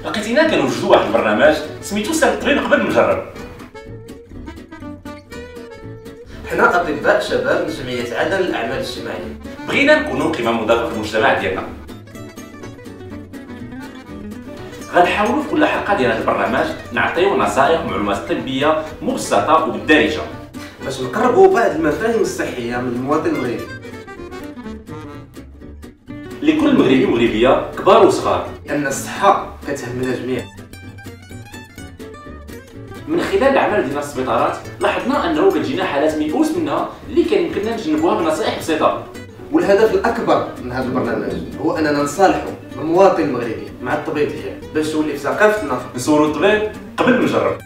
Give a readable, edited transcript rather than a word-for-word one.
لقيتينا كنوجدوا واحد البرنامج سميتو سال الطبيب قبل نجرب. حنا اطباء شباب من جمعيه عدن للاعمال الاجتماعيه، بغينا نكونوا قيمه مضافه في المجتمع ديالنا. غنحاولوا في كل حلقه ديال هذا البرنامج نعطيو نصائح ومعلومات طبيه مبسطه وبالدارجه باش نقربوا بعض المفاهيم الصحيه من المواطن المغربي لكل مغربي ومغربيه كبار وصغار، لان الصحه كتهمنا جميعا. من خلال الاعمال ديالنا في السبيطارات لاحظنا انه كتجينا حالات ميؤوس منها اللي كان يمكننا نتجنبوها بنصائح بسيطه. والهدف الاكبر من هذا البرنامج هو اننا نصالحوا المواطن المغربي مع الطبيب ديالو باش تولي في ثقافتنا نصوروا الطبيب قبل ما نجرب.